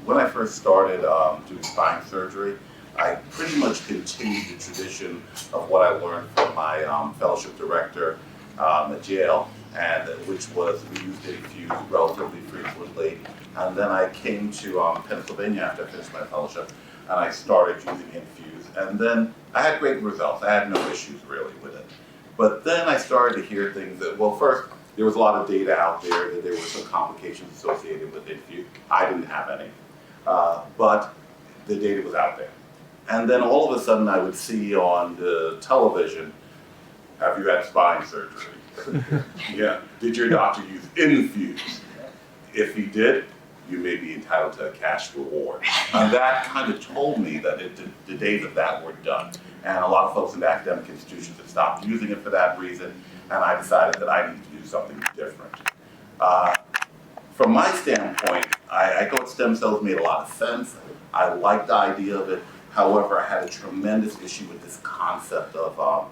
when I first started doing spine surgery, I pretty much continued the tradition of what I learned from my fellowship director at Yale, and which was we used infuse relatively frequently. And then I came to Pennsylvania after I finished my fellowship, and I started using infuse. And then I had great results. I had no issues really with it. But then I started to hear things that, well, first, there was a lot of data out there that there were some complications associated with infuse. I didn't have any, but the data was out there. And then all of a sudden I would see on the television, have you had spine surgery? Yeah. Did your doctor use infuse? If he did, you may be entitled to a cash reward. And that kind of told me that the days of that were done. And a lot of folks in academic institutions have stopped using it for that reason, and I decided that I need to do something different. From my standpoint, I thought stem cells made a lot of sense. I liked the idea of it. However, I had a tremendous issue with this concept of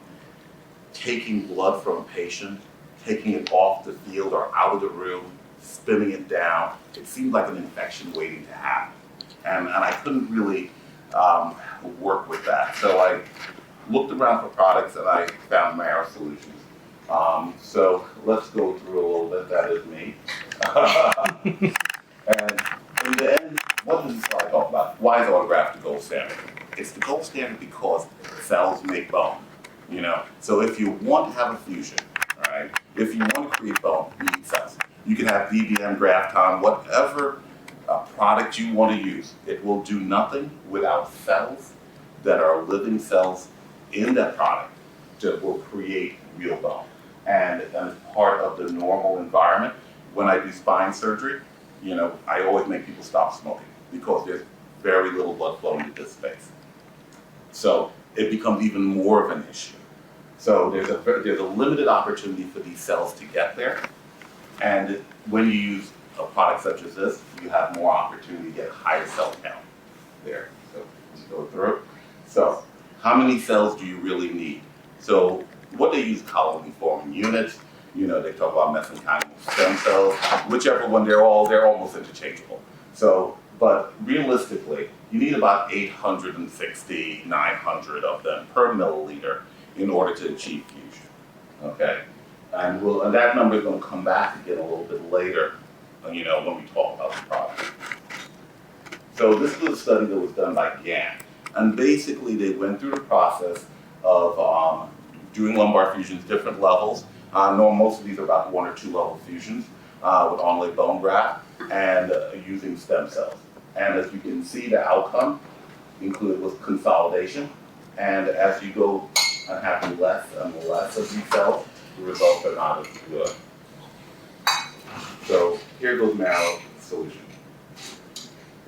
taking blood from a patient, taking it off the field or out of the room, spinning it down. It seemed like an infection waiting to happen. And I couldn't really work with that. So I looked around for products and I found Marrow Solutions. So let's go through a little bit. That is me. And in the end, what does this slide talk about? Why is Autograft the gold standard? It's the gold standard because cells make bone. You know, so if you want to have a fusion, all right, if you want to create bone, you need cells. You can have BBM, Grafton, whatever product you want to use. It will do nothing without cells that are living cells in that product that will create real bone. And as part of the normal environment, when I do spine surgery, you know, I always make people stop smoking because there's very little blood flow into this space. So it becomes even more of an issue. So there's a limited opportunity for these cells to get there. And when you use a product such as this, you have more opportunity to get a higher cell count there. So let's go through. So how many cells do you really need? So what they use colony forming units, you know, they talk about mesenchymal stem cells, whichever one, they're almost interchangeable. So, but realistically, you need about 860, 900 of them per milliliter in order to achieve fusion, okay? And that number is going to come back again a little bit later, you know, when we talk about the product. So this was a study that was done by GAN, and basically they went through the process of doing lumbar fusions, different levels. Most of these are about 1 or 2 level fusions with only bone graft and using stem cells. And as you can see, the outcome included was consolidation. And as you go and have less and less of these cells, the results are not as good. So here goes Marrow Solution.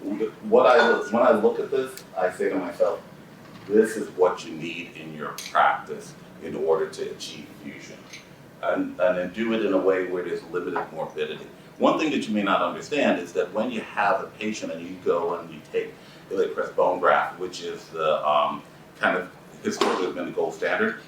When I look at this, I say to myself, this is what you need in your practice in order to achieve fusion. And then do it in a way where there's limited morbidity. One thing that you may not understand is that when you have a patient and you go and you take iliac bone graft, which is the kind of historically been the gold standard,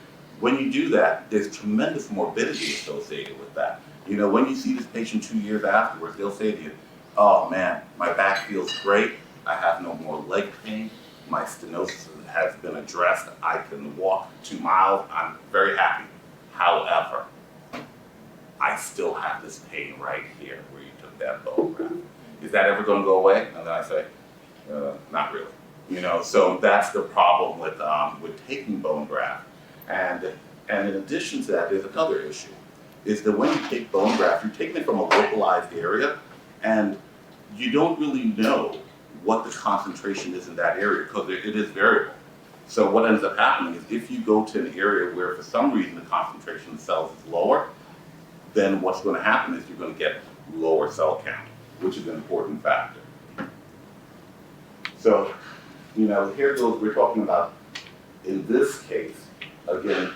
when you do that, there's tremendous morbidity associated with that. You know, when you see this patient 2 years afterwards, they'll say to you, oh man, my back feels great, I have no more leg pain, my stenosis has been addressed, I can walk 2 miles, I'm very happy. However, I still have this pain right here where you took that bone graft. Is that ever going to go away? And then I say, not really. You know, so that's the problem with taking bone graft. And in addition to that, there's another issue, is that when you take bone graft, you're taking it from a localized area, and you don't really know what the concentration is in that area because it is variable. So what ends up happening is if you go to an area where for some reason the concentration of cells is lower, then what's going to happen is you're going to get lower cell count, which is an important factor. So, you know, here goes, we're talking about, in this case, again,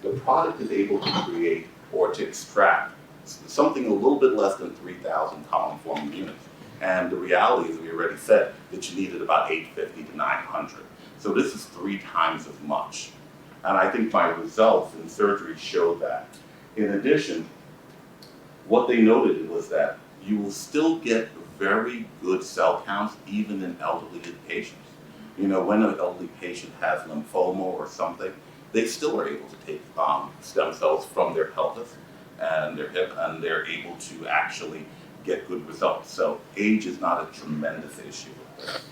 the product is able to create or to extract something a little bit less than 3,000 colony-forming units. And the reality is, we already said that you needed about 850 to 900. So this is 3 times as much. And I think my results in surgery showed that. In addition, what they noted was that you will still get very good cell counts even in elderly patients. You know, when an elderly patient has lymphoma or something, they still are able to take stem cells from their pelvis and their hip, and they're able to actually get good results. So age is not a tremendous issue with this.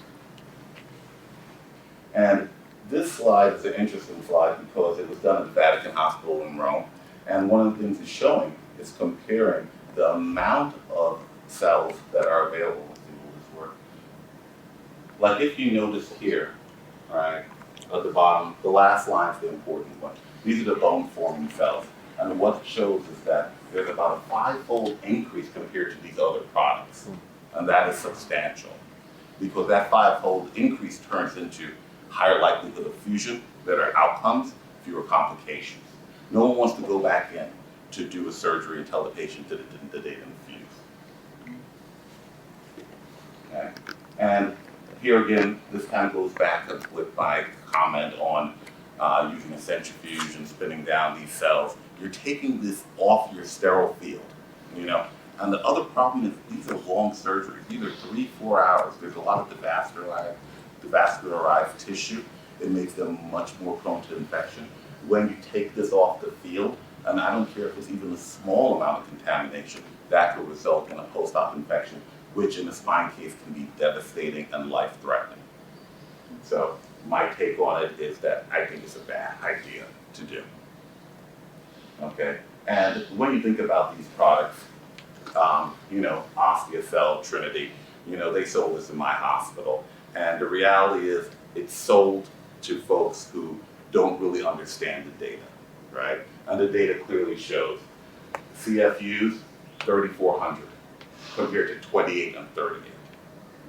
And this slide is an interesting slide because it was done at the Vatican Hospital in Rome. And one of the things it's showing is comparing the amount of cells that are available. Let's see, will this work? Like if you notice here, all right, at the bottom, the last line is the important one. These are the bone-forming cells. And what it shows is that there's about a 5-fold increase compared to these other products. And that is substantial because that 5-fold increase turns into higher likelihood of fusion, better outcomes, fewer complications. No one wants to go back in to do a surgery and tell the patient that they didn't fuse. Okay. And here again, this kind of goes back with my comment on using a centrifuge and spinning down these cells. You're taking this off your sterile field, you know. And the other problem is these are long surgeries. These are 3-4 hours. There's a lot of devascularized tissue. It makes them much more prone to infection. When you take this off the field, and I don't care if it's even a small amount of contamination, that could result in a post-op infection, which in the spine case can be devastating and life-threatening. So my take on it is that I think it's a bad idea to do. Okay, and when you think about these products, you know, Osteocell, Trinity, you know, they sold this in my hospital. And the reality is it's sold to folks who don't really understand the data, right? And the data clearly shows CFUs, 3,400 compared to 28 and 38.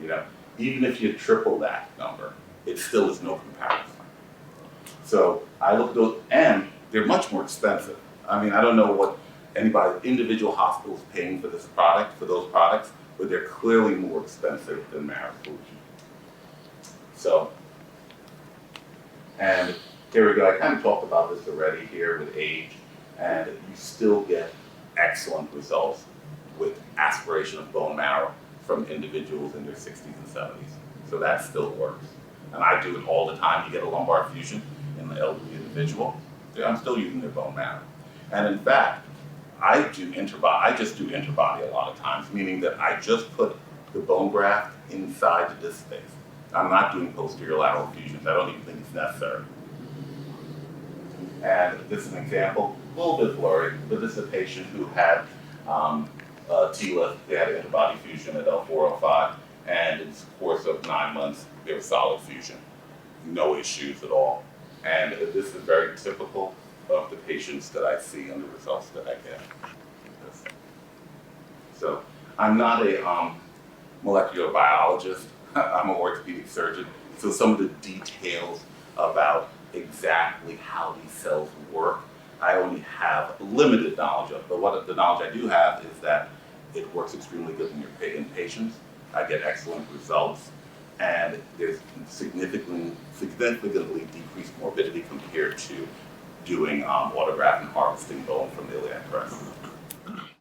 You know, even if you triple that number, it still is no comparison. So I look at those, and they're much more expensive. I mean, I don't know what individual hospitals paying for this product, for those products, but they're clearly more expensive than Marifouge. So, and here we go. I kind of talked about this already here with age, and you still get excellent results with aspiration of bone marrow from individuals in their 60s and 70s. So that still works. And I do it all the time. You get a lumbar fusion in the elderly individual, I'm still using their bone marrow. And in fact, I just do interbody a lot of times, meaning that I just put the bone graft inside the disc space. I'm not doing posterior lateral fusions. I don't even think it's necessary. And this is an example, a little bit blurry, but this is a patient who had T-lift. They had an interbody fusion at L4, L5, and in the course of 9 months, they were solid fusion. No issues at all. And this is very typical of the patients that I see and the results that I get. So I'm not a molecular biologist. I'm an orthopedic surgeon. So some of the details about exactly how these cells work, I only have limited knowledge of. But what the knowledge I do have is that it works extremely good in patients. I get excellent results, and there's significantly decreased morbidity compared to doing autograft and harvesting bone from the iliac crest.